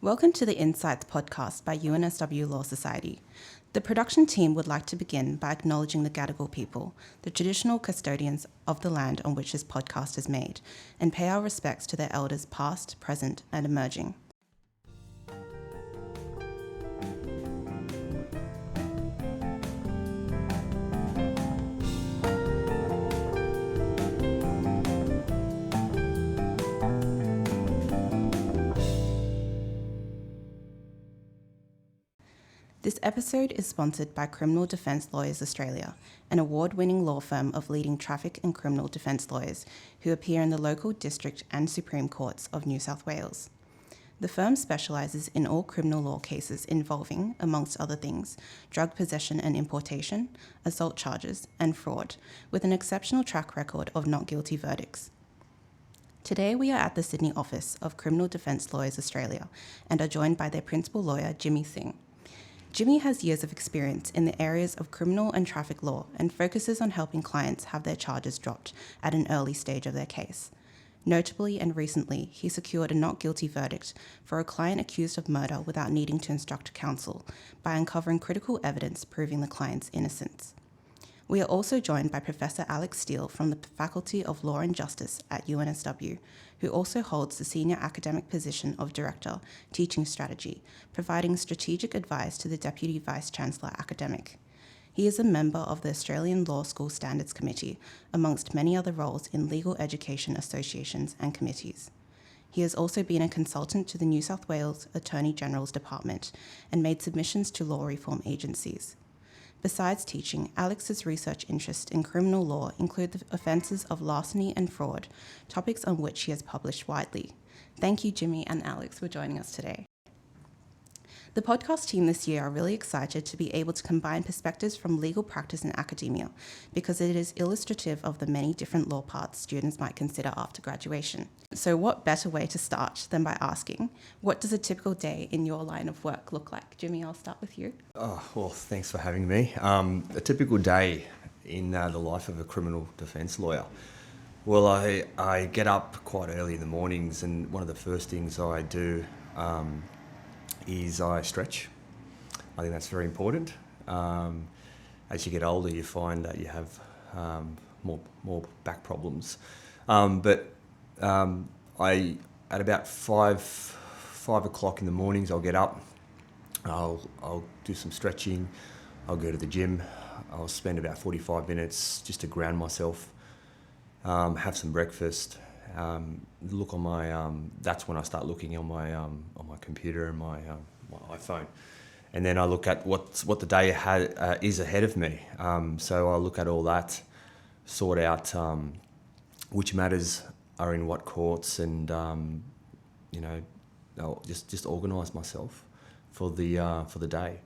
Welcome to the InCites podcast by UNSW Law Society. The production team would like to begin by acknowledging the Gadigal people, the traditional custodians of the land on which this podcast is made, and pay our respects to their elders past, present, and emerging. This episode is sponsored by Criminal Defence Lawyers Australia, an award-winning law firm of leading traffic and criminal defence lawyers who appear in the local, district and Supreme Courts of New South Wales. The firm specialises in all criminal law cases involving, amongst other things, drug possession and importation, assault charges and fraud, with an exceptional track record of not guilty verdicts. Today we are at the Sydney office of Criminal Defence Lawyers Australia and are joined by their principal lawyer, Singh. Jimmy has years of experience in the areas of criminal and traffic law and focuses on helping clients have their charges dropped at an early stage of their case. Notably and recently, he secured a not guilty verdict for a client accused of murder without needing to instruct counsel by uncovering critical evidence proving the client's innocence. We are also joined by Professor Steele from the Faculty of Law and Justice at UNSW, who also holds the senior academic position of Director, Teaching Strategy, providing strategic advice to the Deputy Vice-Chancellor Academic. He is a member of the Australian Law School Standards Committee, amongst many other roles in legal education associations and committees. He has also been a consultant to the New South Wales Attorney General's Department and made submissions to law reform agencies. Besides teaching, Alex's research interests in criminal law include the offences of larceny and fraud, topics on which he has published widely. Thank you, Jimmy and Alex, for joining us today. The podcast team this year are really excited to be able to combine perspectives from legal practice and academia because it is illustrative of the many different law paths students might consider after graduation. So what better way to start than by asking, what does a typical day in your line of work look like? Jimmy, I'll start with you. Well, thanks for having me. A typical day in the life of a criminal defence lawyer. Well, I get up quite early in the mornings, and one of the first things I do is I stretch. I think that's very important. As you get older, you find that you have more back problems. But at about 5 o'clock in the mornings, I'll get up. I'll do some stretching. I'll go to the gym. I'll spend about 45 minutes just to ground myself. Have some breakfast. Look on my. That's when I start looking on my computer and my iPhone, and then I look at what the day is ahead of me. So I'll look at all that, sort out which matters are in what courts, and I'll just organise myself for the day.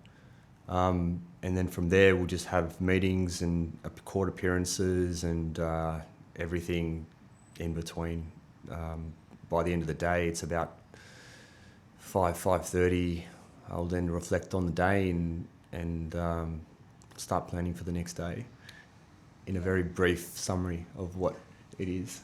And then from there we'll just have meetings and court appearances and everything in between. By the end of the day, it's about 5:30. I'll then reflect on the day and start planning for the next day in a very brief summary of what it is.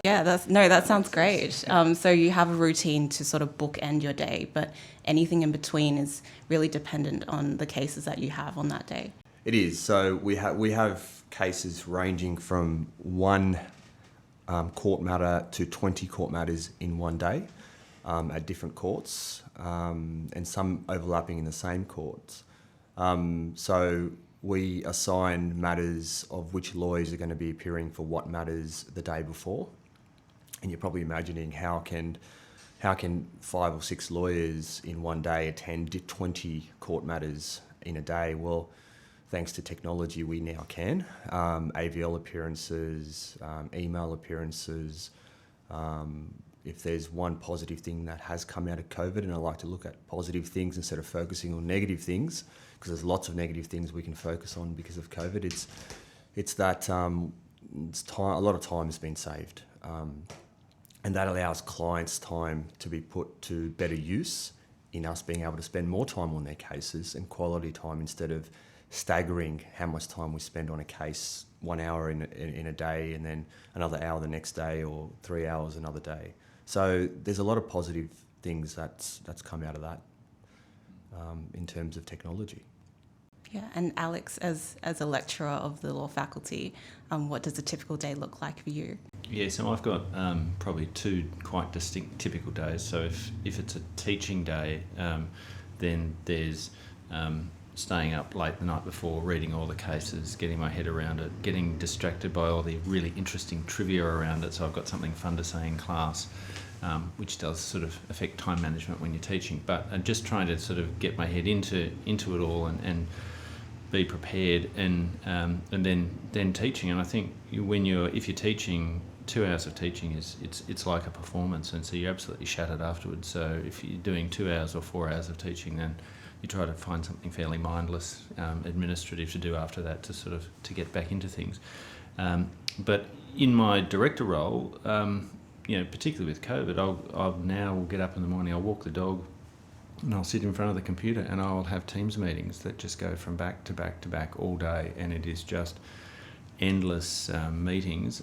Yeah, that sounds great. So you have a routine to sort of bookend your day, but anything in between is really dependent on the cases that you have on that day. It is. So we have cases ranging from one court matter to 20 court matters in one day at different courts, and some overlapping in the same courts. So we assign matters of which lawyers are going to be appearing for what matters the day before. And you're probably imagining how can 5 or 6 lawyers in one day attend 20 court matters in a day? Well, thanks to technology, we now can. AVL appearances, email appearances. If there's one positive thing that has come out of COVID, and I like to look at positive things instead of focusing on negative things, because there's lots of negative things we can focus on because of COVID. It's that time, a lot of time has been saved, and that allows clients' time to be put to better use in us being able to spend more time on their cases and quality time instead of staggering how much time we spend on a case, 1 hour in a day and then another hour the next day or 3 hours another day. So there's a lot of positive things that's come out of that in terms of technology. Yeah, and Alex, as a lecturer of the law faculty, what does a typical day look like for you? Yeah, so I've got probably two quite distinct typical days. So if it's a teaching day, then there's staying up late the night before, reading all the cases, getting my head around it, getting distracted by all the really interesting trivia around it, so I've got something fun to say in class, which does sort of affect time management when you're teaching. But I'm just trying to sort of get my head into it all and be prepared, and then teaching. And I think if you're teaching, 2 hours of teaching it's like a performance, and so you're absolutely shattered afterwards. So if you're doing 2 hours or 4 hours of teaching, then you try to find something fairly mindless, administrative to do after that to get back into things. But in my director role, particularly with COVID, I'll now get up in the morning, I'll walk the dog, and I'll sit in front of the computer, and I'll have Teams meetings that just go from back to back to back all day, and it is just endless meetings,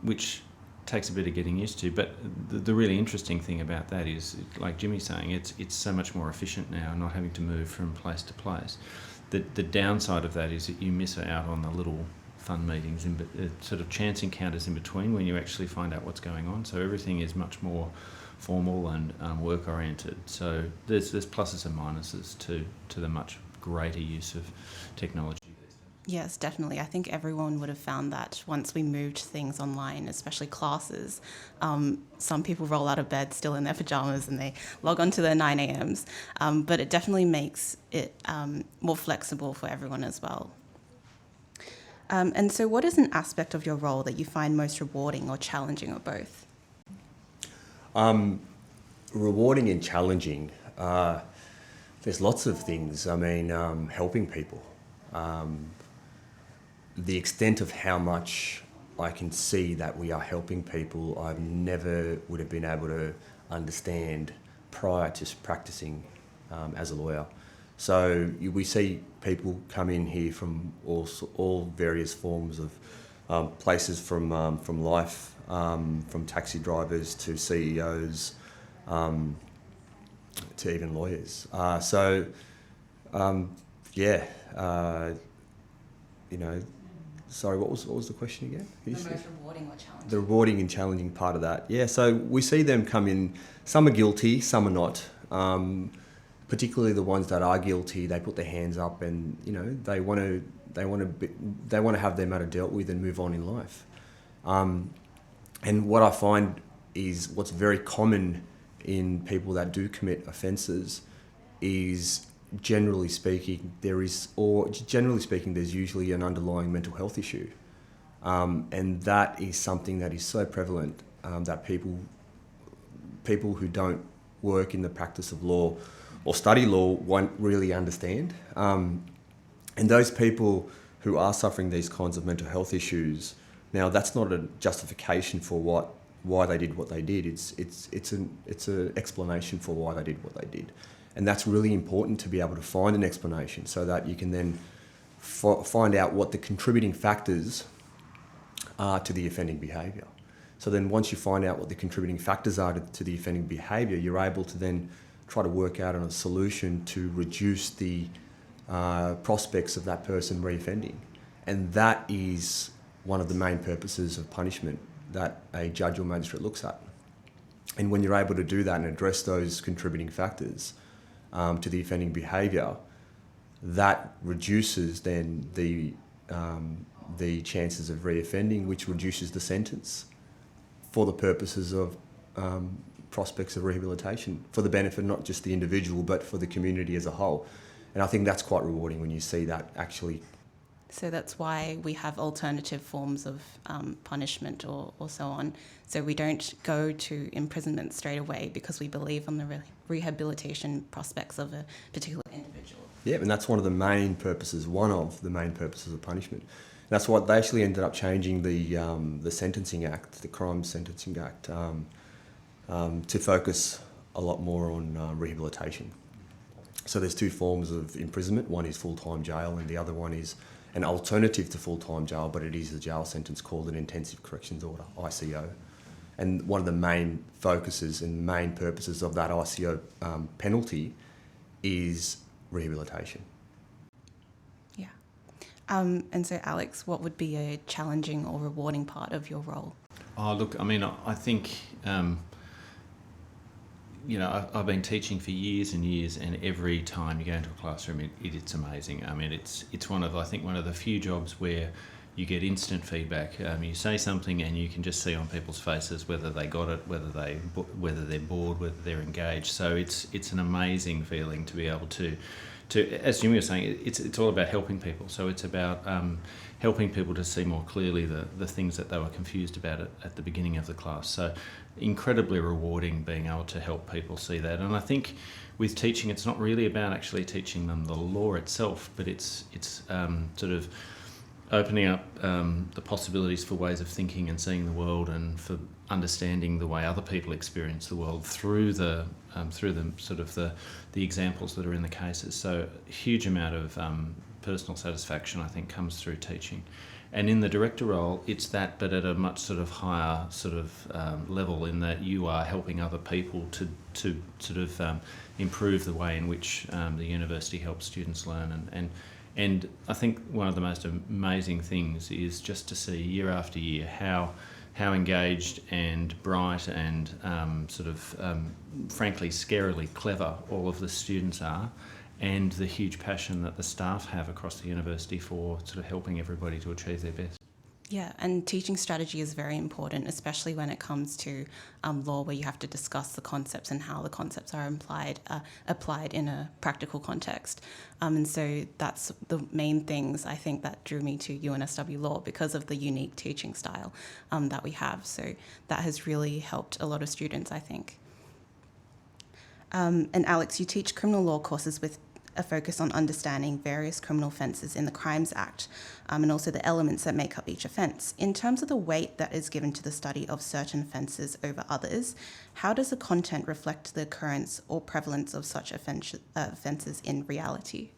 which takes a bit of getting used to. But the really interesting thing about that is, like Jimmy's saying, it's so much more efficient now, not having to move from place to place. The downside of that is that you miss out on the little fun meetings, sort of chance encounters in between when you actually find out what's going on. So everything is much more formal and work oriented. So there's pluses and minuses to the much greater use of technology. Yes, definitely. I think everyone would have found that once we moved things online, especially classes, some people roll out of bed still in their pajamas and they log on to their 9 a.m s. But it definitely makes it more flexible for everyone as well. And so what is an aspect of your role that you find most rewarding or challenging, or both? Rewarding and challenging. There's lots of things. I mean, helping people. The extent of how much I can see that we are helping people, I never would have been able to understand prior to practicing as a lawyer. So we see people come in here from all various forms of places, from life, from taxi drivers to CEOs, to even lawyers. Sorry, what was the question again? The most rewarding or challenging? The rewarding and challenging part of that. Yeah, so we see them come in, some are guilty, some are not. Particularly the ones that are guilty, they put their hands up and, they want to have their matter dealt with and move on in life. And what I find is what's very common in people that do commit offences is, generally speaking, there's usually an underlying mental health issue. And that is something that is so prevalent that people who don't work in the practice of law or study law won't really understand. And those people who are suffering these kinds of mental health issues, now that's not a justification for why they did what they did. It's an explanation for why they did what they did. And that's really important, to be able to find an explanation so that you can then find out what the contributing factors are to the offending behaviour. So then once you find out what the contributing factors are to the offending behaviour, you're able to then try to work out a solution to reduce the prospects of that person reoffending. And that is one of the main purposes of punishment that a judge or magistrate looks at. And when you're able to do that and address those contributing factors to the offending behaviour, that reduces then the chances of reoffending, which reduces the sentence for the purposes of prospects of rehabilitation, for the benefit not just the individual but for the community as a whole. And I think that's quite rewarding when you see that actually. So that's why we have alternative forms of punishment or so on. So we don't go to imprisonment straight away because we believe on the rehabilitation prospects of a particular individual. Yeah, and that's one of the main purposes of punishment. That's what they actually ended up changing the Sentencing Act, the Crime Sentencing Act, to focus a lot more on rehabilitation. So there's two forms of imprisonment. One is full-time jail and the other one is an alternative to full-time jail, but it is a jail sentence called an Intensive Corrections Order, ICO. And one of the main focuses and main purposes of that ICO penalty is rehabilitation. Yeah. And so, Alex, what would be a challenging or rewarding part of your role? Oh, look, I mean, I think, I've been teaching for years and years, and every time you go into a classroom, it's amazing. I mean, it's one of the few jobs where you get instant feedback. You say something and you can just see on people's faces whether they got it, whether they're bored, whether they're engaged. So it's an amazing feeling to be able to as Jimmy was saying, it's all about helping people. So it's about helping people to see more clearly the things that they were confused about at the beginning of the class. So incredibly rewarding being able to help people see that. And I think with teaching, it's not really about actually teaching them the law itself, but it's sort of opening up the possibilities for ways of thinking and seeing the world, and for understanding the way other people experience the world through the sort of the examples that are in the cases. So a huge amount of personal satisfaction, I think, comes through teaching. And in the director role, it's that, but at a much sort of higher sort of level, in that you are helping other people to sort of improve the way in which the university helps students learn. And I think one of the most amazing things is just to see year after year how engaged and bright and frankly scarily clever all of the students are, and the huge passion that the staff have across the university for sort of helping everybody to achieve their best. Yeah, and teaching strategy is very important, especially when it comes to law, where you have to discuss the concepts and how the concepts are applied in a practical context. And so that's the main things, I think, that drew me to UNSW Law, because of the unique teaching style that we have. So that has really helped a lot of students, I think. And Alex, you teach criminal law courses with a focus on understanding various criminal offences in the Crimes Act, and also the elements that make up each offence. In terms of the weight that is given to the study of certain offences over others, how does the content reflect the occurrence or prevalence of such offences in reality?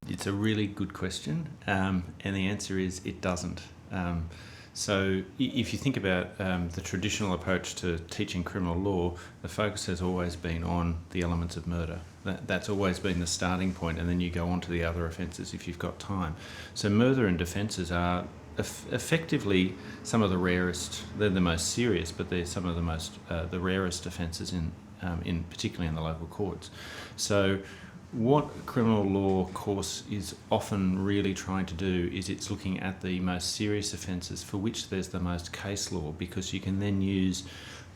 It's a really good question, and the answer is it doesn't. So if you think about the traditional approach to teaching criminal law, the focus has always been on the elements of murder. That's always been the starting point, and then you go on to the other offences if you've got time. So murder and defences are effectively some of the rarest. They're the most serious, but they're some of the most the rarest offences in particularly in the local courts. So what a criminal law course is often really trying to do is it's looking at the most serious offences for which there's the most case law, because you can then use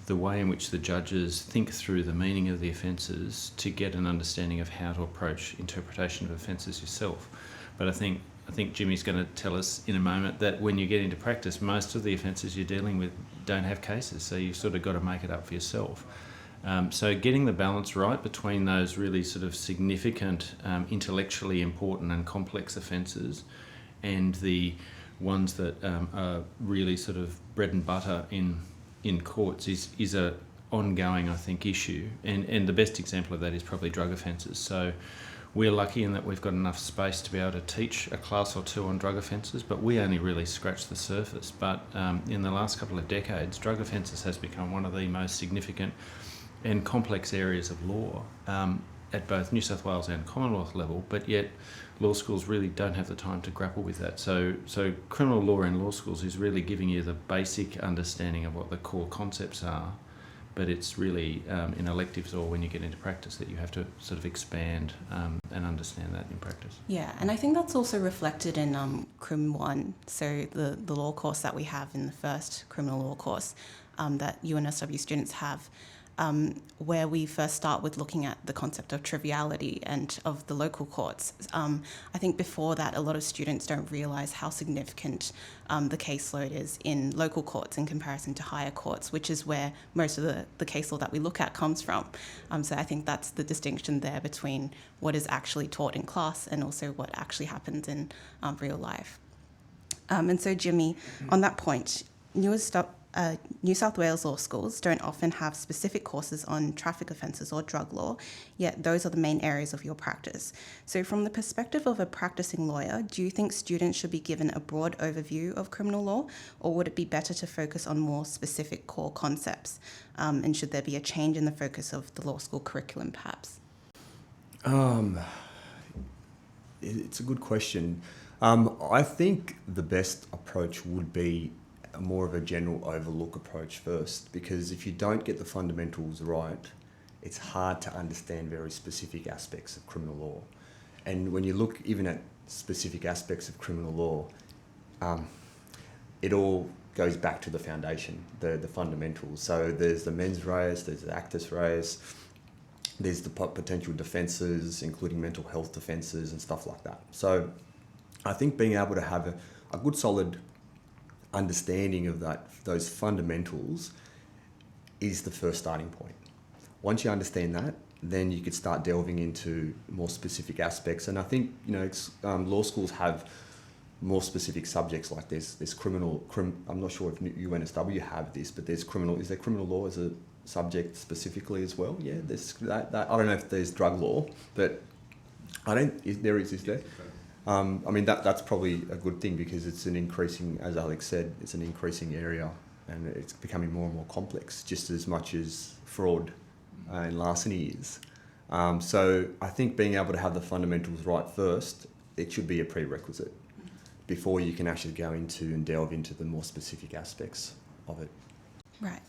the way in which the judges think through the meaning of the offences to get an understanding of how to approach interpretation of offences yourself. But I think Jimmy's going to tell us in a moment that when you get into practice, most of the offences you're dealing with don't have cases, so you've sort of got to make it up for yourself. So getting the balance right between those really sort of significant, intellectually important and complex offences, and the ones that are really sort of bread and butter in courts is a ongoing, I think, issue. And the best example of that is probably drug offences. So we're lucky in that we've got enough space to be able to teach a class or two on drug offences, but we only really scratch the surface. But in the last couple of decades, drug offences has become one of the most significant and complex areas of law at both New South Wales and Commonwealth level, but yet law schools really don't have the time to grapple with that. So criminal law in law schools is really giving you the basic understanding of what the core concepts are, but it's really in electives or when you get into practice that you have to sort of expand and understand that in practice. Yeah, and I think that's also reflected in Crim 1, so the law course that we have in the first criminal law course that UNSW students have, where we first start with looking at the concept of triviality and of the local courts. I think before that, a lot of students don't realise how significant the caseload is in local courts in comparison to higher courts, which is where most of the caseload that we look at comes from. So I think that's the distinction there between what is actually taught in class and also what actually happens in real life. And so, Jimmy, on that point, New South Wales law schools don't often have specific courses on traffic offences or drug law, yet those are the main areas of your practice. So from the perspective of a practicing lawyer, do you think students should be given a broad overview of criminal law, or would it be better to focus on more specific core concepts? And should there be a change in the focus of the law school curriculum, perhaps? It's a good question. I think the best approach would be more of a general overlook approach first, because if you don't get the fundamentals right, it's hard to understand very specific aspects of criminal law. And when you look even at specific aspects of criminal law, it all goes back to the foundation, the fundamentals. So there's the mens res, there's the actus reus, there's the potential defences, including mental health defences and stuff like that. So I think being able to have a good solid understanding of those fundamentals is the first starting point. Once you understand that, then you could start delving into more specific aspects. And I think law schools have more specific subjects, like there's criminal. I'm not sure if UNSW have this, but there's criminal. Is there criminal law as a subject specifically as well? Yeah, there's that. I don't know if there's drug law, but I don't. Is there? I mean, that's probably a good thing, because it's an increasing, as Alex said, it's an increasing area, and it's becoming more and more complex, just as much as fraud and larceny is. So I think being able to have the fundamentals right first, it should be a prerequisite before you can actually go into and delve into the more specific aspects of it. Right.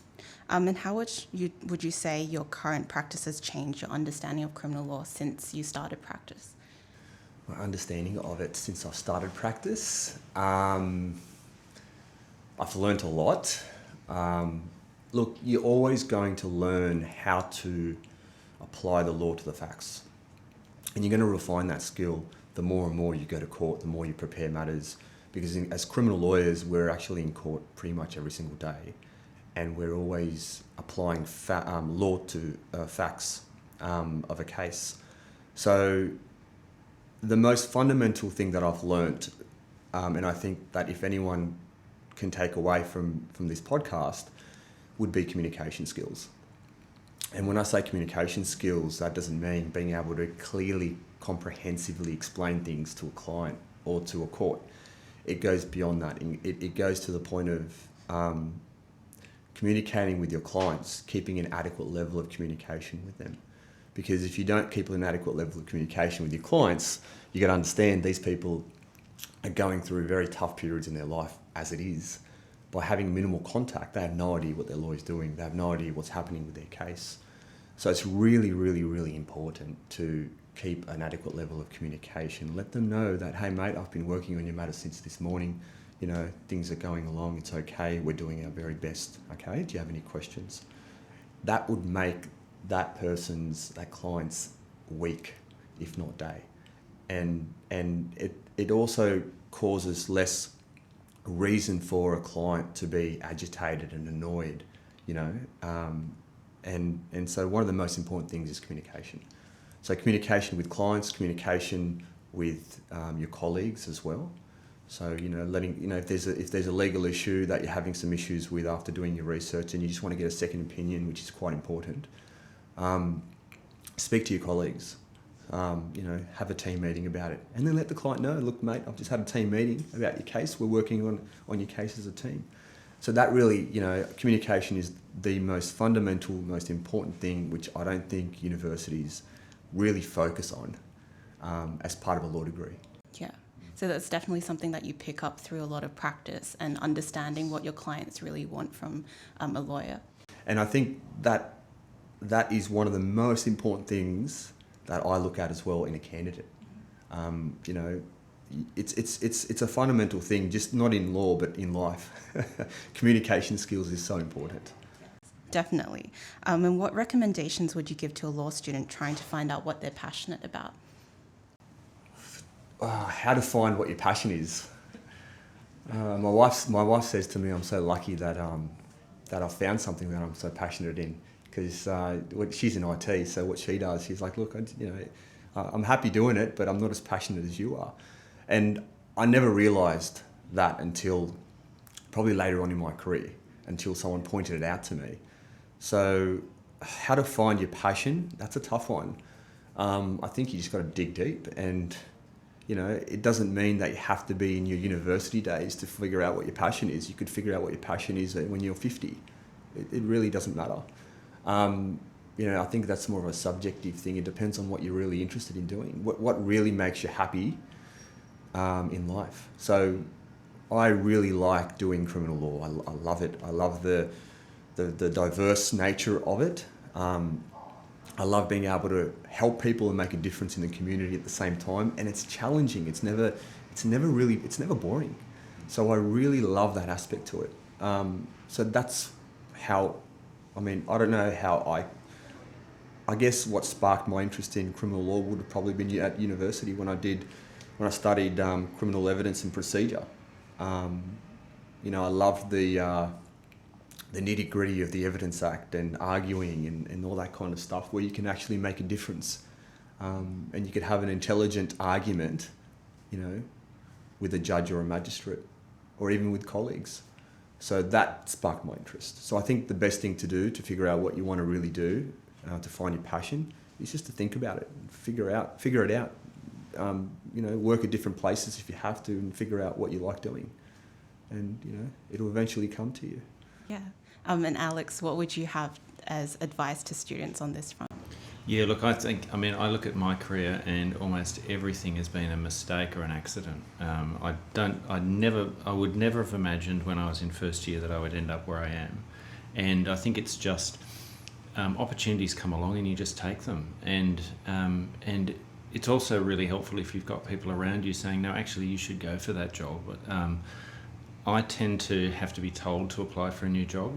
And how would you say your current practice has changed your understanding of criminal law since you started practice? My understanding of it since I've started practice, I've learnt a lot. Look, you're always going to learn how to apply the law to the facts. And you're going to refine that skill the more and more you go to court, the more you prepare matters. Because as criminal lawyers, we're actually in court pretty much every single day. And we're always applying law to facts of a case. So the most fundamental thing that I've learnt, and I think that if anyone can take away from this podcast, would be communication skills. And when I say communication skills, that doesn't mean being able to clearly, comprehensively explain things to a client or to a court. It goes beyond that. It goes to the point of communicating with your clients, keeping an adequate level of communication with them. Because if you don't keep an adequate level of communication with your clients, you got to understand these people are going through very tough periods in their life as it is. By having minimal contact, they have no idea what their lawyer's doing. They have no idea what's happening with their case. So it's really, really, really important to keep an adequate level of communication. Let them know that, hey mate, I've been working on your matter since this morning. Things are going along. It's okay. We're doing our very best. Okay. Do you have any questions? That would make that client's week, if not day. And it also causes less reason for a client to be agitated and annoyed, and so one of the most important things is communication. So communication with clients, communication with your colleagues as well. So if there's a legal issue that you're having some issues with after doing your research and you just want to get a second opinion, which is quite important, speak to your colleagues. Have a team meeting about it, and then let the client know, look mate, I've just had a team meeting about your case. We're working on your case as a team. So that really, communication is the most fundamental, most important thing, which I don't think universities really focus on as part of a law degree. Yeah. So that's definitely something that you pick up through a lot of practice and understanding what your clients really want from a lawyer. And I think that is one of the most important things that I look at as well in a candidate. It's a fundamental thing, just not in law, but in life. Communication skills is so important. Definitely. And what recommendations would you give to a law student trying to find out what they're passionate about? How to find what your passion is. My wife says to me, I'm so lucky that I found something that I'm so passionate in. Because she's in IT, so what she does, she's like, look, I'm happy doing it, but I'm not as passionate as you are. And I never realised that until probably later on in my career. until someone pointed it out to me. So how to find your passion, that's a tough one. I think you just got to dig deep, and it doesn't mean that you have to be in your university days to figure out what your passion is. You could figure out what your passion is when you're 50. It really doesn't matter. I think that's more of a subjective thing. It depends on what you're really interested in doing, what really makes you happy in life. So I really like doing criminal law. I love it. I love the diverse nature of it. I love being able to help people and make a difference in the community at the same time. And it's challenging. It's never boring. So I really love that aspect to it. So that's how, I don't know how I guess what sparked my interest in criminal law would have probably been at university when I studied criminal evidence and procedure. I loved the nitty-gritty of the Evidence Act and arguing and all that kind of stuff, where you can actually make a difference, and you could have an intelligent argument, with a judge or a magistrate, or even with colleagues. So that sparked my interest. So I think the best thing to do to figure out what you want to really do, to find your passion, is just to think about it, figure it out. Work at different places if you have to, and figure out what you like doing, and it'll eventually come to you. Yeah. And Alex, what would you have as advice to students on this front? Yeah, look, I look at my career and almost everything has been a mistake or an accident. I would never have imagined when I was in first year that I would end up where I am. And I think it's just opportunities come along and you just take them. And it's also really helpful if you've got people around you saying, no, actually you should go for that job. I tend to have to be told to apply for a new job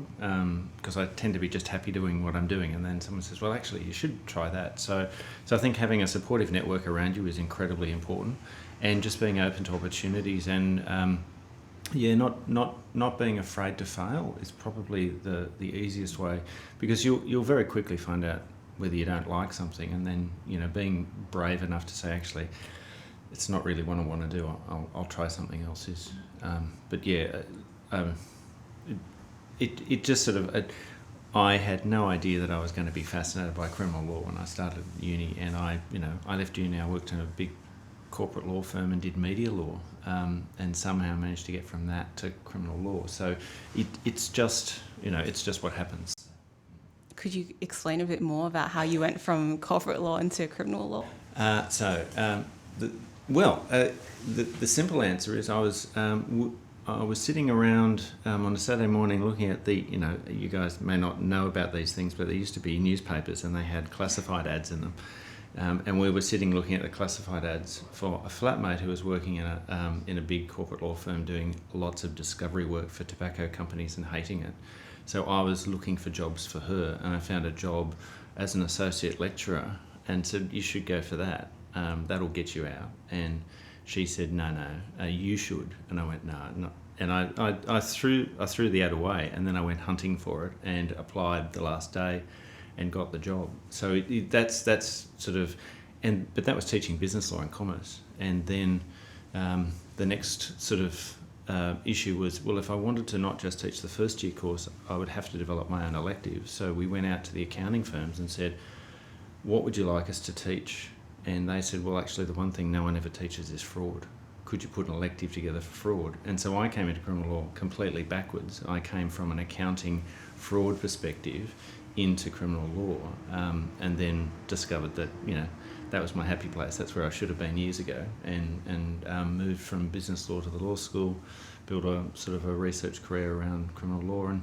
because I tend to be just happy doing what I'm doing, and then someone says, well, actually you should try that. So I think having a supportive network around you is incredibly important, and just being open to opportunities, and not being afraid to fail is probably the easiest way, because you'll very quickly find out whether you don't like something, and then being brave enough to say, actually, it's not really what I want to do. I'll try something else. It just sort of. I had no idea that I was going to be fascinated by criminal law when I started uni, and I left uni. I worked in a big corporate law firm and did media law, and somehow managed to get from that to criminal law. So it's just what happens. Could you explain a bit more about how you went from corporate law into criminal law? The simple answer is I was sitting around on a Saturday morning looking at you guys may not know about these things, but there used to be newspapers and they had classified ads in them. And we were sitting looking at the classified ads for a flatmate who was working in a big corporate law firm doing lots of discovery work for tobacco companies and hating it. So I was looking for jobs for her, and I found a job as an associate lecturer and said, you should go for that. That'll get you out. And she said, no, you should. And I went, no. And I threw the ad away, and then I went hunting for it and applied the last day and got the job. So that's sort of, but that was teaching business law and commerce. And then the next sort of issue was, well, if I wanted to not just teach the first year course, I would have to develop my own elective. So we went out to the accounting firms and said, what would you like us to teach? And they said, well, actually, the one thing no one ever teaches is fraud. Could you put an elective together for fraud? And so I came into criminal law completely backwards. I came from an accounting fraud perspective into criminal law, and then discovered that, that was my happy place. That's where I should have been years ago, and moved from business law to the law school, built a sort of a research career around criminal law, and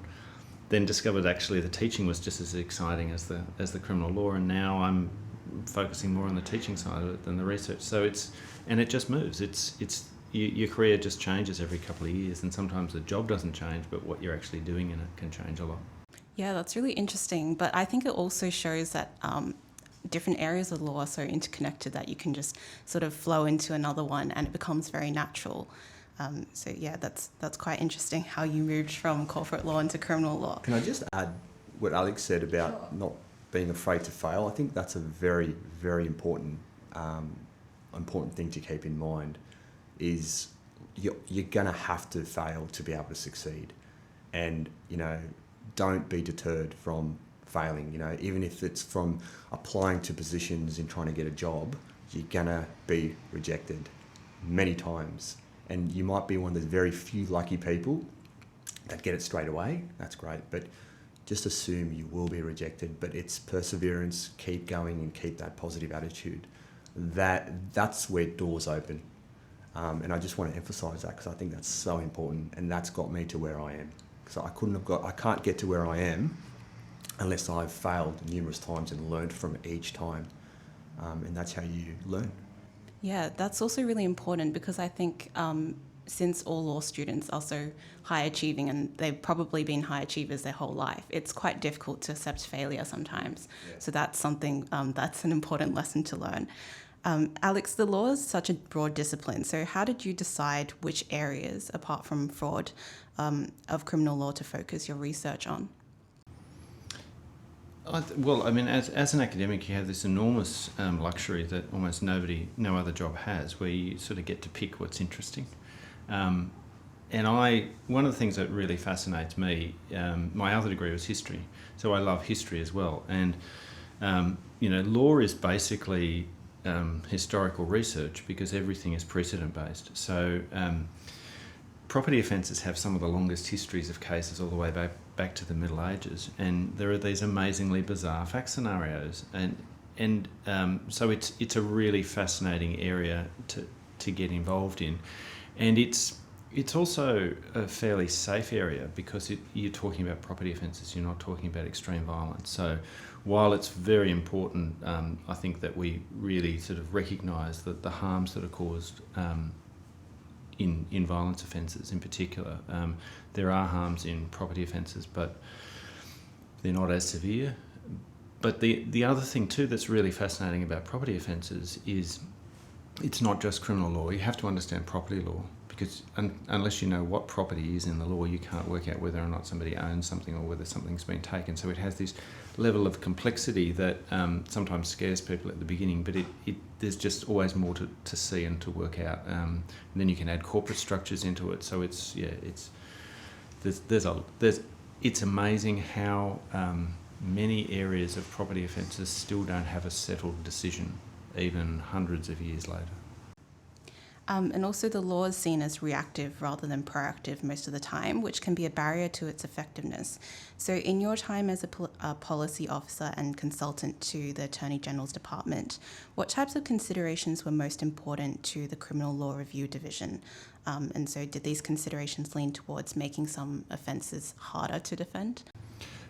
then discovered actually the teaching was just as exciting as the criminal law, and now I'm focusing more on the teaching side of it than the research. So it just moves. Your career just changes every couple of years, and sometimes the job doesn't change, but what you're actually doing in it can change a lot. Yeah, that's really interesting. But I think it also shows that different areas of law are so interconnected that you can just sort of flow into another one and it becomes very natural. So yeah, that's quite interesting how you moved from corporate law into criminal law. Can I just add what Alex said about not being afraid to fail? I think that's a very, very important thing to keep in mind, is you're going to have to fail to be able to succeed. and, you know, don't be deterred from failing. You know, even if it's from applying to positions and trying to get a job, you're gonna be rejected many times, and you might be one of the very few lucky people that get it straight away. That's great, but just assume you will be rejected. But it's perseverance, keep going, and keep that positive attitude. That's where doors open, and I just want to emphasise that, because I think that's so important, and that's got me to where I am. So I can't get to where I am unless I've failed numerous times and learned from each time, and that's how you learn. Yeah, that's also really important, because I think since all law students are so high achieving, and they've probably been high achievers their whole life, it's quite difficult to accept failure sometimes. Yeah. So that's something, that's an important lesson to learn. Alex, the law is such a broad discipline. So how did you decide which areas, apart from fraud, of criminal law to focus your research on? Well, I mean, as an academic, you have this enormous luxury that almost no other job has, where you sort of get to pick what's interesting. And one of the things that really fascinates me, my other degree was history, so I love history as well. And, you know, law is basically historical research, because everything is precedent-based. So property offences have some of the longest histories of cases all the way back to the Middle Ages, and there are these amazingly bizarre fact scenarios, and so it's a really fascinating area to get involved in, and it's also a fairly safe area, because you're talking about property offences, you're not talking about extreme violence. So while it's very important, I think that we really sort of recognise that the harms that are caused in violence offences in particular, there are harms in property offences, but they're not as severe. But the other thing too that's really fascinating about property offences is it's not just criminal law. You have to understand property law, because unless you know what property is in the law, you can't work out whether or not somebody owns something or whether something's been taken. So it has this level of complexity that sometimes scares people at the beginning, but there's just always more to see and to work out. And then you can add corporate structures into it. So it's amazing how many areas of property offences still don't have a settled decision, even hundreds of years later. And also the law is seen as reactive rather than proactive most of the time, which can be a barrier to its effectiveness. So in your time as a policy officer and consultant to the Attorney General's Department, what types of considerations were most important to the Criminal Law Review Division? And so did these considerations lean towards making some offences harder to defend?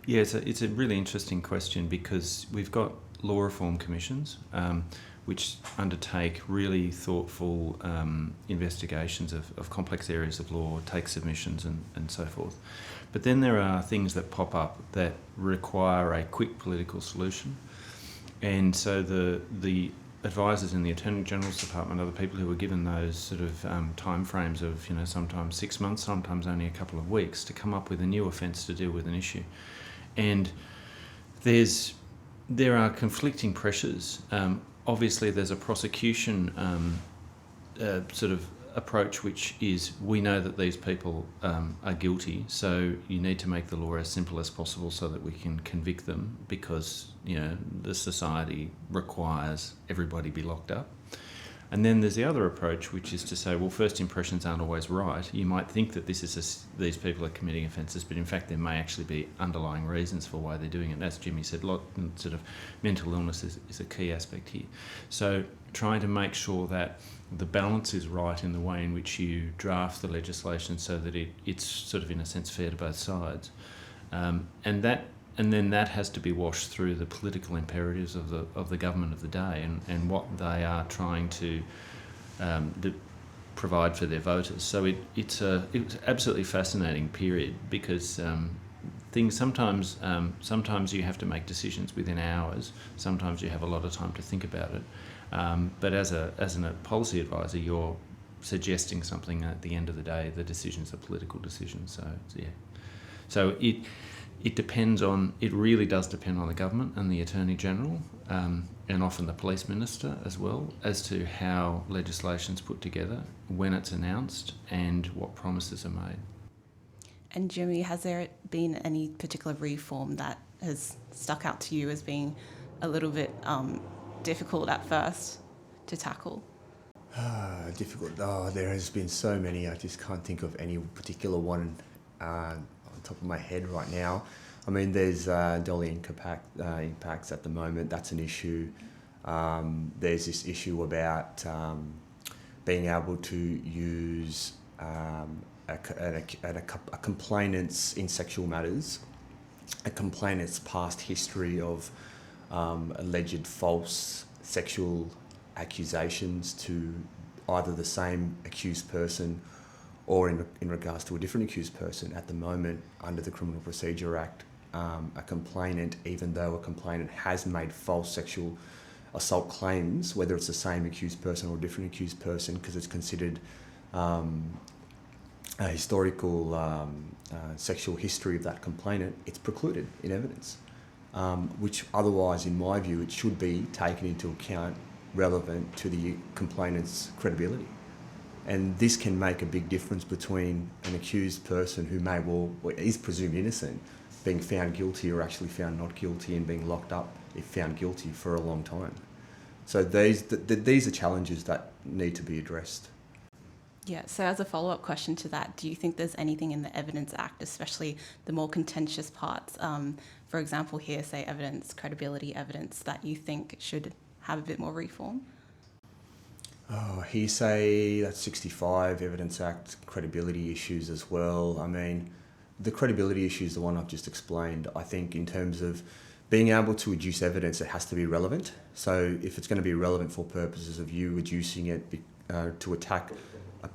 Yeah, it's a really interesting question, because we've got law reform commissions, which undertake really thoughtful investigations of complex areas of law, take submissions and so forth. But then there are things that pop up that require a quick political solution. And so the advisors in the Attorney General's Department are the people who are given those sort of time frames of, you know, sometimes 6 months, sometimes only a couple of weeks, to come up with a new offence to deal with an issue. And there are conflicting pressures. Obviously, there's a prosecution sort of approach, which is, we know that these people are guilty, so you need to make the law as simple as possible so that we can convict them, because, you know, the society requires everybody be locked up. And then there's the other approach, which is to say, well, first impressions aren't always right. You might think that these people are committing offences, but in fact there may actually be underlying reasons for why they're doing it. And as Jimmy said, sort of mental illness is a key aspect here. So trying to make sure that the balance is right in the way in which you draft the legislation, so that it's sort of, in a sense, fair to both sides. And then that has to be washed through the political imperatives of the government of the day, and what they are trying to provide for their voters. So it was an absolutely fascinating period, because things sometimes you have to make decisions within hours. Sometimes you have a lot of time to think about it. But as a policy advisor, you're suggesting something. At the end of the day, the decision's a political decision. So yeah. So it really does depend on the government and the Attorney General, and often the Police Minister as well, as to how legislation's put together, when it's announced, and what promises are made. And Jimmy, has there been any particular reform that has stuck out to you as being a little bit difficult at first to tackle? Difficult. Oh, there has been so many. I just can't think of any particular one on top of my head right now. I mean, there's dolly impacts at the moment. That's an issue. There's this issue about being able to use a complainant's in sexual matters, a complainant's past history of alleged false sexual accusations to either the same accused person or in regards to a different accused person. At the moment, under the Criminal Procedure Act, a complainant, even though a complainant has made false sexual assault claims, whether it's the same accused person or a different accused person, because it's considered a historical sexual history of that complainant, it's precluded in evidence, which otherwise, in my view, it should be taken into account relevant to the complainant's credibility. And this can make a big difference between an accused person who is presumed innocent being found guilty or actually found not guilty and being locked up if found guilty for a long time. So these are challenges that need to be addressed. Yeah, so as a follow-up question to that, do you think there's anything in the Evidence Act, especially the more contentious parts, for example, hearsay evidence, credibility evidence, that you think should have a bit more reform? Oh, hearsay, that's 65, Evidence Act, credibility issues as well. I mean, the credibility issue is the one I've just explained. I think in terms of being able to adduce evidence, it has to be relevant. So if it's going to be relevant for purposes of you adducing it to attack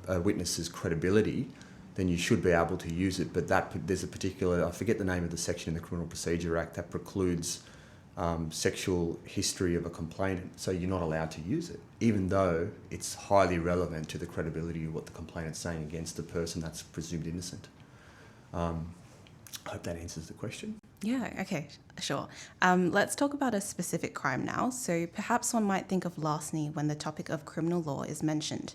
a witness's credibility, then you should be able to use it. But there's a particular, I forget the name of the section in the Criminal Procedure Act that precludes sexual history of a complainant, so you're not allowed to use it, even though it's highly relevant to the credibility of what the complainant's saying against the person that's presumed innocent. I hope that answers the question. Yeah, okay, sure. Let's talk about a specific crime now. So perhaps one might think of larceny when the topic of criminal law is mentioned.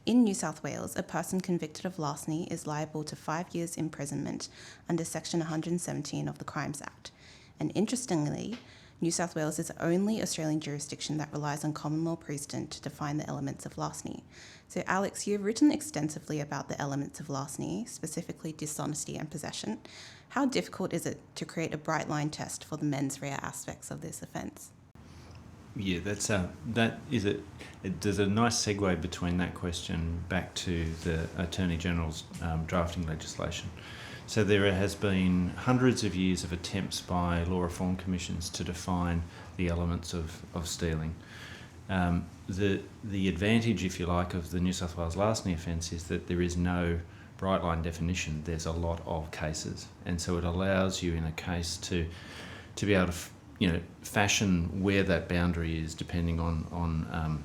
In New South Wales, a person convicted of larceny is liable to 5 years imprisonment under Section 117 of the Crimes Act. And interestingly, New South Wales is the only Australian jurisdiction that relies on common law precedent to define the elements of larceny. So Alex, you've written extensively about the elements of larceny, specifically dishonesty and possession. How difficult is it to create a bright line test for the mens rea aspects of this offence? Yeah, there's a nice segue between that question back to the Attorney General's drafting legislation. So there has been hundreds of years of attempts by law reform commissions to define the elements of stealing. The advantage, if you like, of the New South Wales larceny offence is that there is no bright line definition. There's a lot of cases, and so it allows you in a case to be able to fashion where that boundary is depending on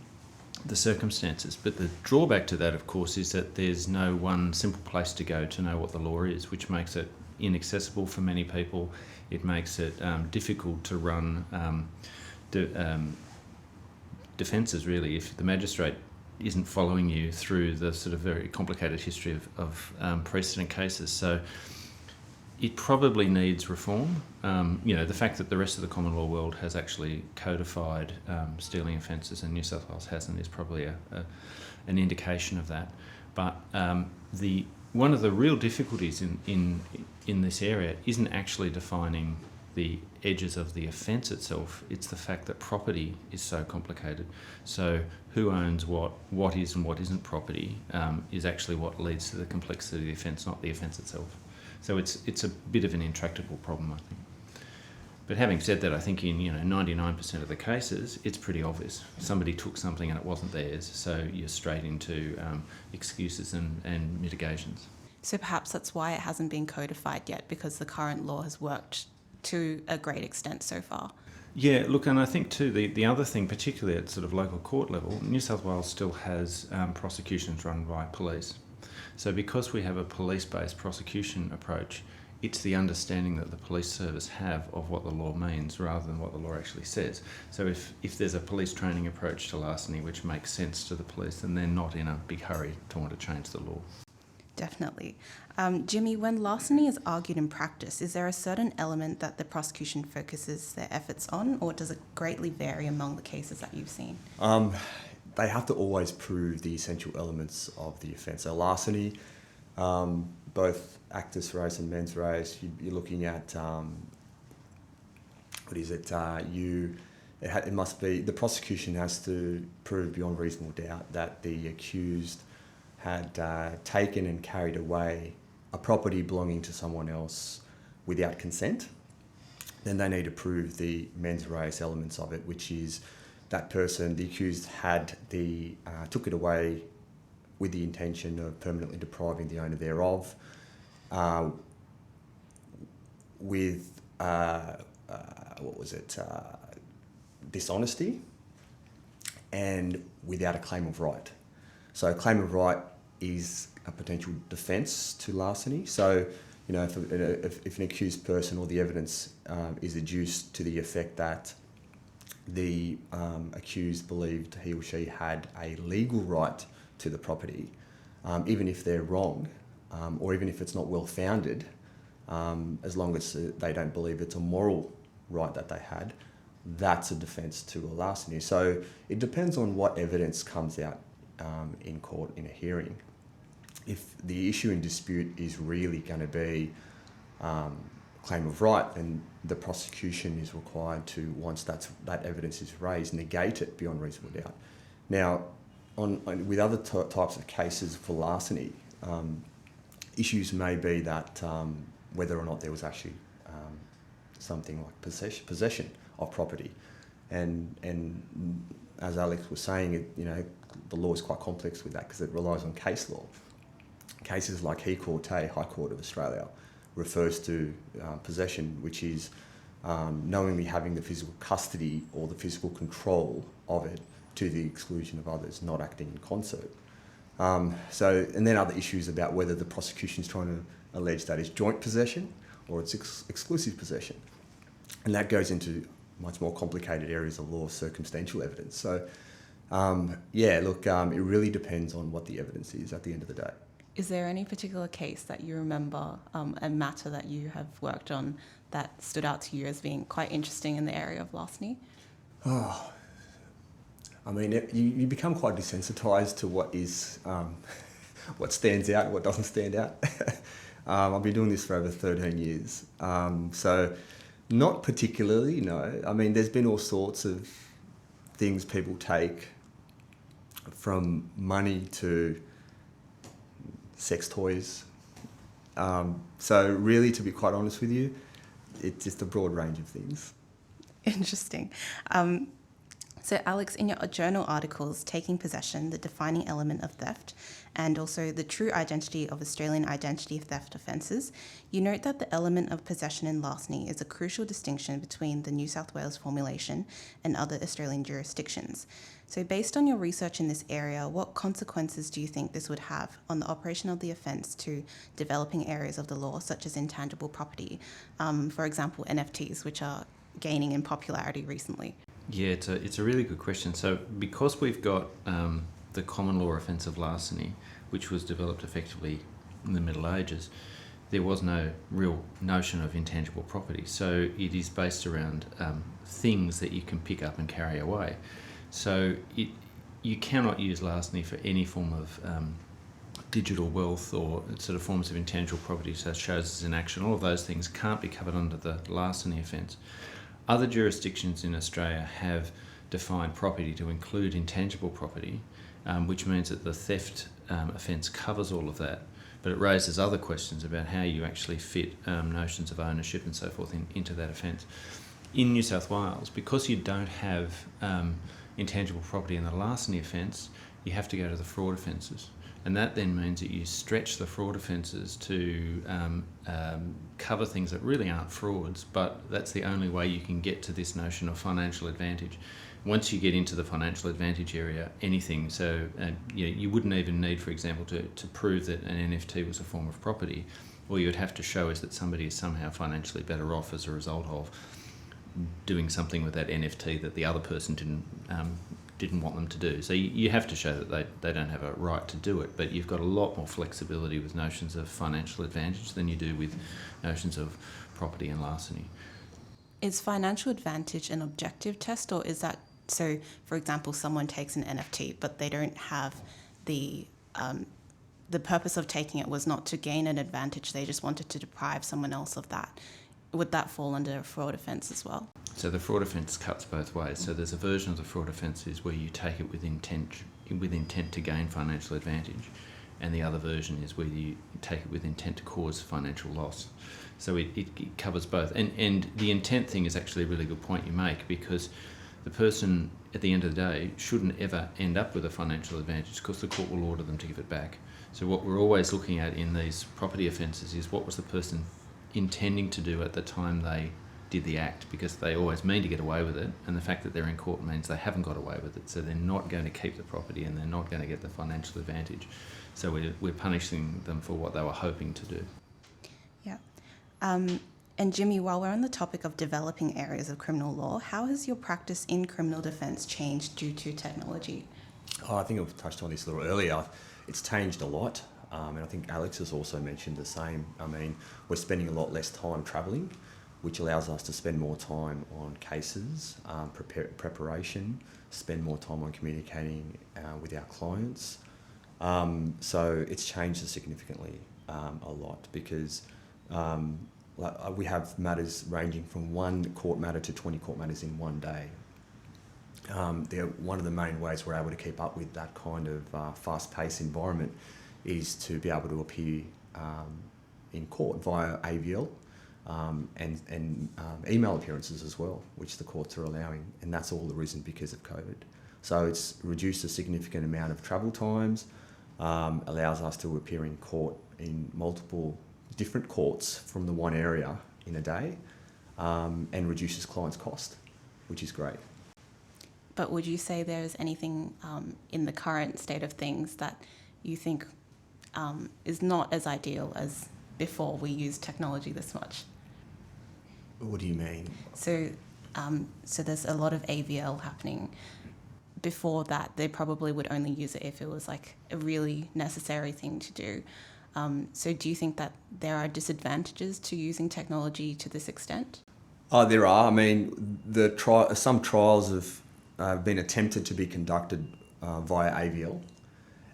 the circumstances. But the drawback to that, of course, is that there's no one simple place to go to know what the law is, which makes it inaccessible for many people. It makes it difficult to run defences, really, if the magistrate isn't following you through the sort of very complicated history of precedent cases. So it probably needs reform. The fact that the rest of the common law world has actually codified stealing offences and New South Wales hasn't is probably an indication of that. But one of the real difficulties in this area isn't actually defining the edges of the offence itself. It's the fact that property is so complicated. So who owns what is and what isn't property is actually what leads to the complexity of the offence, not the offence itself. So it's a bit of an intractable problem, I think. But having said that, I think in 99% of the cases, it's pretty obvious. Somebody took something and it wasn't theirs, so you're straight into excuses and mitigations. So perhaps that's why it hasn't been codified yet, because the current law has worked to a great extent so far. Yeah, look, and I think too, the other thing, particularly at sort of local court level, New South Wales still has prosecutions run by police. So because we have a police-based prosecution approach, it's the understanding that the police service have of what the law means rather than what the law actually says. So if there's a police training approach to larceny which makes sense to the police, then they're not in a big hurry to want to change the law. Definitely. Jimmy, when larceny is argued in practice, is there a certain element that the prosecution focuses their efforts on, or does it greatly vary among the cases that you've seen? They have to always prove the essential elements of the offence. So larceny, both actus reus and mens reus, you're looking at, it must be, the prosecution has to prove beyond reasonable doubt that the accused had taken and carried away a property belonging to someone else without consent. Then they need to prove the mens reus elements of it, which is that person, the accused, took it away with the intention of permanently depriving the owner thereof, with dishonesty, and without a claim of right. So a claim of right is a potential defence to larceny. So, if an accused person or the evidence is adduced to the effect that the accused believed he or she had a legal right to the property, even if they're wrong, or even if it's not well-founded, as long as they don't believe it's a moral right that they had, that's a defence to a larceny. So it depends on what evidence comes out in court in a hearing. If the issue in dispute is really going to be claim of right, then the prosecution is required to, once that evidence is raised, negate it beyond reasonable doubt. Now, with other types of cases for larceny, issues may be that whether or not there was actually something like possession of property, and as Alex was saying, the law is quite complex with that because it relies on case law. Cases like High Court of Australia, refers to possession, which is knowingly having the physical custody or the physical control of it to the exclusion of others, not acting in concert. And then other issues about whether the prosecution is trying to allege that it's joint possession or it's exclusive possession. And that goes into much more complicated areas of law, circumstantial evidence. So, it really depends on what the evidence is at the end of the day. Is there any particular case that you remember, a matter that you have worked on that stood out to you as being quite interesting in the area of larceny? Oh, I mean, you become quite desensitised to what is, what stands out and what doesn't stand out. I've been doing this for over 13 years. So not particularly, no. I mean, there's been all sorts of things people take, from money to sex toys. So really, to be quite honest with you, it's just a broad range of things. Interesting. So Alex, in your journal articles, Taking Possession, the defining element of theft, and also the true identity of Australian identity theft offences, you note that the element of possession in larceny is a crucial distinction between the New South Wales formulation and other Australian jurisdictions. So based on your research in this area, what consequences do you think this would have on the operation of the offence to developing areas of the law, such as intangible property, for example, NFTs, which are gaining in popularity recently? Yeah, it's a really good question. So because we've got the common law offence of larceny, which was developed effectively in the Middle Ages, there was no real notion of intangible property. So it is based around things that you can pick up and carry away. So you cannot use larceny for any form of digital wealth or sort of forms of intangible property, such as an action. All of those things can't be covered under the larceny offence. Other jurisdictions in Australia have defined property to include intangible property, which means that the theft offence covers all of that, but it raises other questions about how you actually fit notions of ownership and so forth into that offence. In New South Wales, because you don't have intangible property in the larceny offence, you have to go to the fraud offences. And that then means that you stretch the fraud offences to cover things that really aren't frauds, but that's the only way you can get to this notion of financial advantage. Once you get into the financial advantage area, anything, so you wouldn't even need, for example, to prove that an NFT was a form of property. All you would have to show is that somebody is somehow financially better off as a result of doing something with that NFT that the other person didn't didn't want them to do. So you have to show that they don't have a right to do it, but you've got a lot more flexibility with notions of financial advantage than you do with notions of property and larceny. Is financial advantage an objective test, or is that, so for example, someone takes an NFT but they don't have the purpose of taking it was not to gain an advantage, they just wanted to deprive someone else of that. Would that fall under a fraud offence as well? So the fraud offence cuts both ways. So there's a version of the fraud offence is where you take it with intent to gain financial advantage, and the other version is where you take it with intent to cause financial loss. So it covers both. And the intent thing is actually a really good point you make, because the person at the end of the day shouldn't ever end up with a financial advantage because the court will order them to give it back. So what we're always looking at in these property offences is what was the person intending to do at the time they did the act, because they always mean to get away with it, and the fact that they're in court means they haven't got away with it, so they're not going to keep the property and they're not going to get the financial advantage. So we're punishing them for what they were hoping to do. Yeah. And Jimmy, while we're on the topic of developing areas of criminal law, how has your practice in criminal defence changed due to technology? I think I've touched on this a little earlier. It's changed a lot, and I think Alex has also mentioned the same. I mean, we're spending a lot less time travelling, which allows us to spend more time on cases, preparation, spend more time on communicating with our clients. So it's changed significantly a lot, because we have matters ranging from 1 court matter to 20 court matters in one day. They're one of the main ways we're able to keep up with that kind of fast-paced environment is to be able to appear in court via AVL and email appearances as well, which the courts are allowing, and that's all the reason because of COVID. So it's reduced a significant amount of travel times, allows us to appear in court in multiple different courts from the one area in a day, and reduces clients' cost, which is great. But would you say there's anything in the current state of things that you think is not as ideal as before we used technology this much? What do you mean? So there's a lot of AVL happening. Before that, they probably would only use it if it was like a really necessary thing to do. So do you think that there are disadvantages to using technology to this extent? Oh, there are. I mean, some trials have been attempted to be conducted via AVL,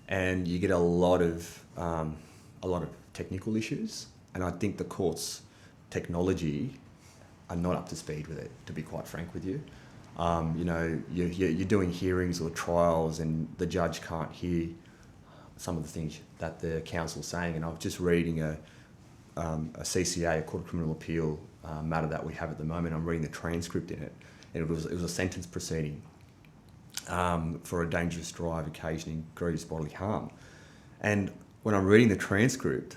and you get a lot of technical issues. And I think the court's technology are not up to speed with it, to be quite frank with you. You're doing hearings or trials, and the judge can't hear some of the things that the counsel's saying. And I'm just reading a CCA, a Court of Criminal Appeal matter that we have at the moment. I'm reading the transcript in it, and it was a sentence proceeding for a dangerous drive occasioning grievous bodily harm. And when I'm reading the transcript,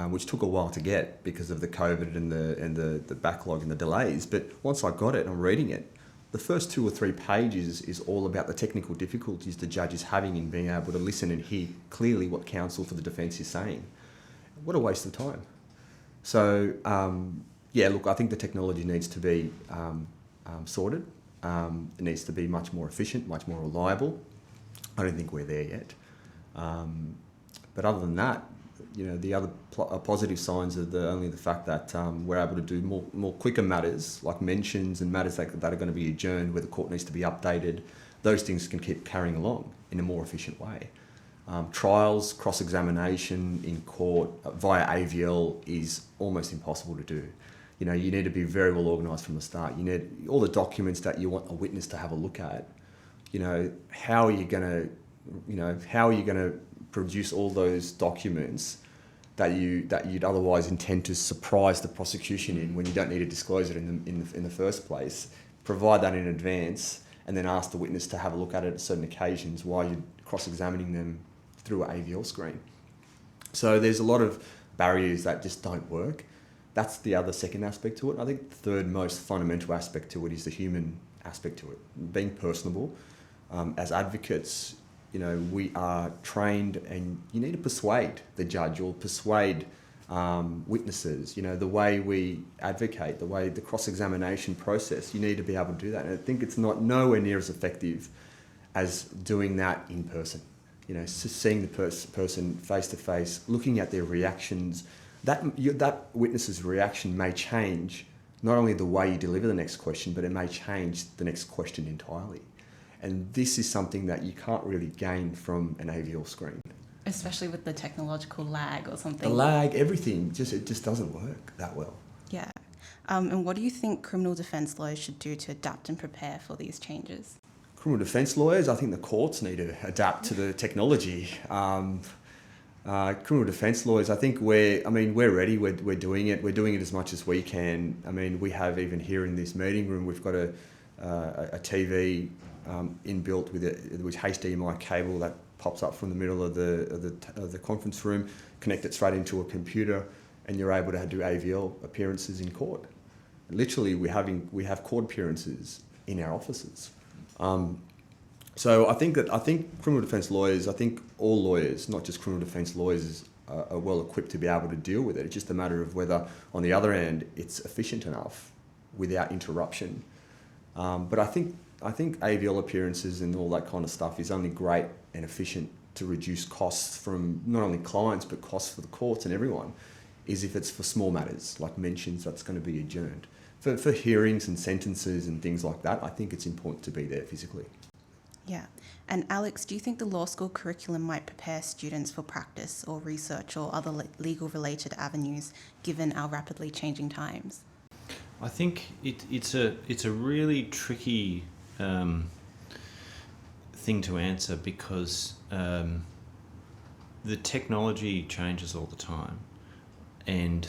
which took a while to get because of the COVID and the backlog and the delays, but once I got it and I'm reading it, the first 2 or 3 pages is all about the technical difficulties the judge is having in being able to listen and hear clearly what counsel for the defence is saying. What a waste of time. So, look, I think the technology needs to be sorted. It needs to be much more efficient, much more reliable. I don't think we're there yet. But other than that, the other positive signs are only the fact that we're able to do more quicker matters, like mentions and matters that are going to be adjourned where the court needs to be updated. Those things can keep carrying along in a more efficient way. Trials, cross-examination in court via AVL is almost impossible to do. You need to be very well organised from the start. You need all the documents that you want a witness to have a look at. How are you going to produce all those documents that you'd otherwise intend to surprise the prosecution in when you don't need to disclose it in the first place? Provide that in advance, and then ask the witness to have a look at it at certain occasions while you're cross-examining them through an AVL screen. So there's a lot of barriers that just don't work. That's the other second aspect to it. I think the third most fundamental aspect to it is the human aspect to it, being personable. As advocates, we are trained, and you need to persuade the judge or persuade witnesses. The way we advocate, the cross-examination process, you need to be able to do that. And I think it's nowhere near as effective as doing that in person. You know, seeing the person face to face, looking at their reactions. That witness's reaction may change not only the way you deliver the next question, but it may change the next question entirely. And this is something that you can't really gain from an AVL screen. Especially with the technological lag or something. The lag, everything, it just doesn't work that well. Yeah. And what do you think criminal defence lawyers should do to adapt and prepare for these changes? Criminal defence lawyers, I think the courts need to adapt to the technology. Criminal defence lawyers, I think we're ready, we're doing it. We're doing it as much as we can. I mean, we have, even here in this meeting room, we've got a TV inbuilt with HDMI cable that pops up from the middle of the conference room, connect it straight into a computer, and you're able to do AVL appearances in court. Literally, we have court appearances in our offices. So I think criminal defence lawyers, I think all lawyers, not just criminal defence lawyers, are well equipped to be able to deal with it. It's just a matter of whether, on the other end, it's efficient enough without interruption. But I think AVL appearances and all that kind of stuff is only great and efficient to reduce costs from not only clients but costs for the courts and everyone, is if it's for small matters like mentions that's going to be adjourned. For hearings and sentences and things like that, I think it's important to be there physically. Yeah. And Alex, do you think the law school curriculum might prepare students for practice or research or other legal-related avenues, given our rapidly changing times? I think it's a really tricky thing to answer because the technology changes all the time, and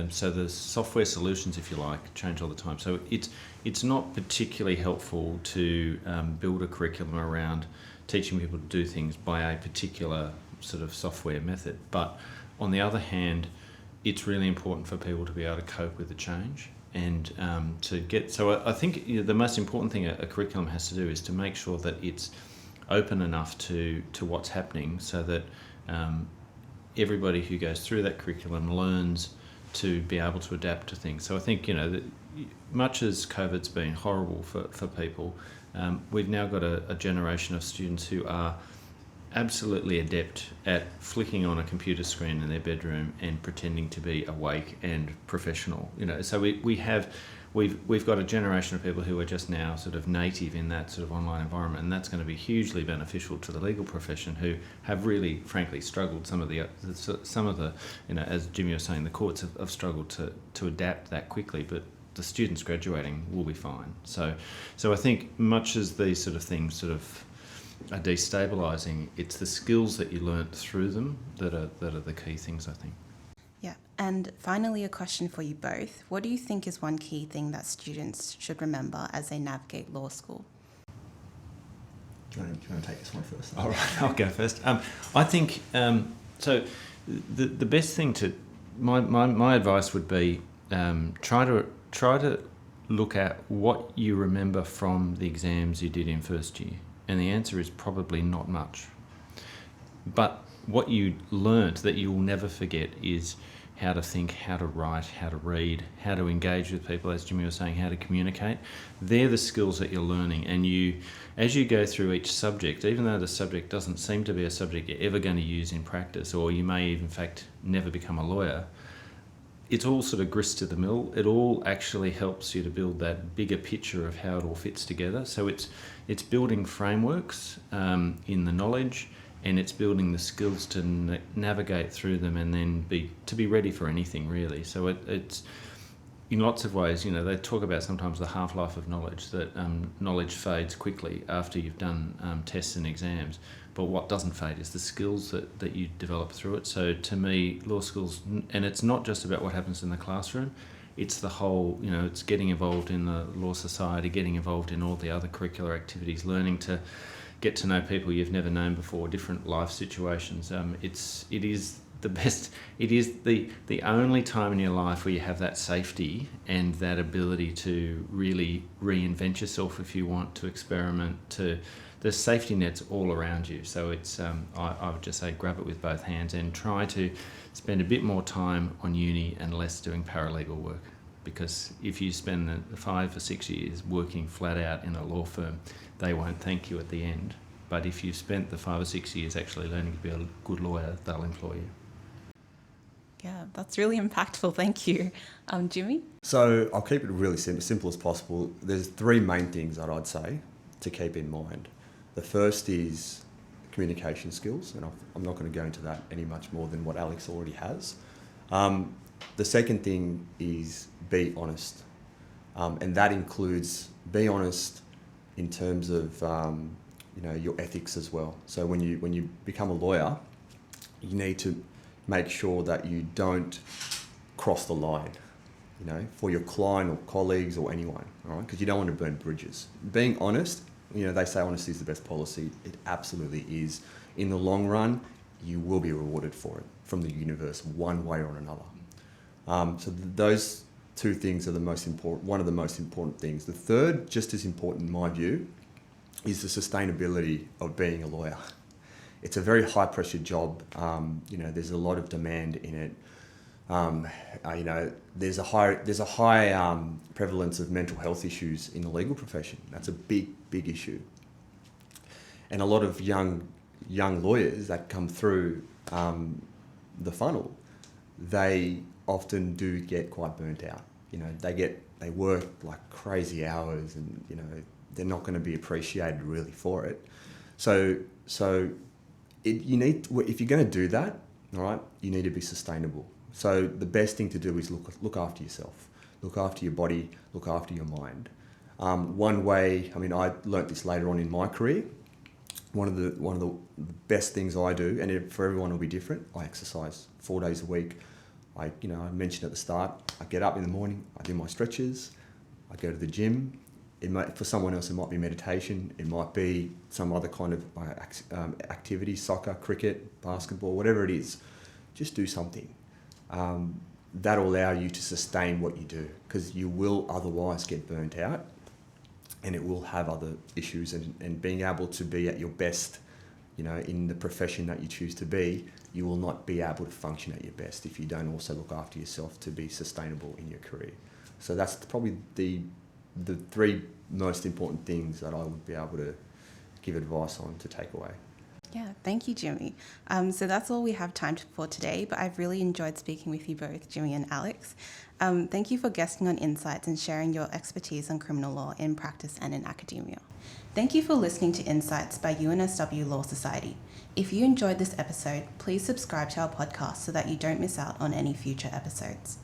so the software solutions, if you like, change all the time. So it's not particularly helpful to build a curriculum around teaching people to do things by a particular sort of software method. But on the other hand, it's really important for people to be able to cope with the change and to get. So I think the most important thing a curriculum has to do is to make sure that it's open enough to what's happening, so that everybody who goes through that curriculum learns to be able to adapt to things. So I think, much as COVID's been horrible for people, we've now got a generation of students who are absolutely adept at flicking on a computer screen in their bedroom and pretending to be awake and professional. So we've got a generation of people who are just now sort of native in that sort of online environment, and that's going to be hugely beneficial to the legal profession, who have really, frankly, struggled. Some of the, as Jimmy was saying, the courts have struggled to adapt that quickly, but the students graduating will be fine. So I think much as these sort of things sort of are destabilising, it's the skills that you learnt through them that are the key things, I think. Yeah, and finally, a question for you both. What do you think is one key thing that students should remember as they navigate law school? Do you want to take this one first? All right, I'll go first. I think, so the best thing my advice would be try to look at what you remember from the exams you did in first year. And the answer is probably not much. But what you learnt that you will never forget is how to think, how to write, how to read, how to engage with people, as Jimmy was saying, how to communicate. They're the skills that you're learning. And as you go through each subject, even though the subject doesn't seem to be a subject you're ever going to use in practice, or you may, in fact, never become a lawyer, it's all sort of grist to the mill. It all actually helps you to build that bigger picture of how it all fits together. So it's building frameworks in the knowledge, and it's building the skills to navigate through them, and then to be ready for anything, really. So it's in lots of ways, they talk about sometimes the half-life of knowledge, that knowledge fades quickly after you've done tests and exams. But what doesn't fade is the skills that you develop through it. So to me, law schools, and it's not just about what happens in the classroom, it's the whole, it's getting involved in the law society, getting involved in all the other curricular activities, learning to get to know people you've never known before, different life situations. It is the best. It is the only time in your life where you have that safety and that ability to really reinvent yourself if you want, to experiment, there's safety nets all around you. So it's I would just say grab it with both hands and try to spend a bit more time on uni and less doing paralegal work. because if you spend the 5 or 6 years working flat out in a law firm, they won't thank you at the end. But if you've spent the 5 or 6 years actually learning to be a good lawyer, they'll employ you. Yeah, that's really impactful. Thank you. Jimmy? So I'll keep it really simple as possible. There's 3 main things that I'd say to keep in mind. The first is communication skills, and I'm not going to go into that any much more than what Alex already has. The second thing is be honest, and that includes be honest in terms of your ethics as well. So when you become a lawyer, you need to make sure that you don't cross the line, for your client or colleagues or anyone, all right? Because you don't want to burn bridges. Being honest, they say honesty is the best policy. It absolutely is. In the long run, you will be rewarded for it from the universe one way or another. So those 2 things are one of the most important things. The third, just as important in my view, is the sustainability of being a lawyer. It's a very high pressure job. There's a lot of demand in it. There's a high prevalence of mental health issues in the legal profession. That's a big issue. And a lot of young lawyers that come through the funnel, they often do get quite burnt out. They work like crazy hours, and they're not going to be appreciated really for it. So if you're going to do that, all right, you need to be sustainable. So the best thing to do is look after yourself, look after your body, look after your mind. One way, I learnt this later on in my career. One of the best things I do, and for everyone it'll be different, I exercise 4 days a week. I mentioned at the start, I get up in the morning, I do my stretches, I go to the gym. For someone else, it might be meditation. It might be some other kind of activity, soccer, cricket, basketball, whatever it is. Just do something. That'll allow you to sustain what you do, because you will otherwise get burnt out, and it will have other issues. And being able to be at your best, in the profession that you choose to be, you will not be able to function at your best if you don't also look after yourself to be sustainable in your career. So that's probably the 3 most important things that I would be able to give advice on to take away. Yeah, thank you, Jimmy. So that's all we have time for today, but I've really enjoyed speaking with you both, Jimmy and Alex. Thank you for guesting on InCites and sharing your expertise on criminal law in practice and in academia. Thank you for listening to InCites by UNSW Law Society. If you enjoyed this episode, please subscribe to our podcast so that you don't miss out on any future episodes.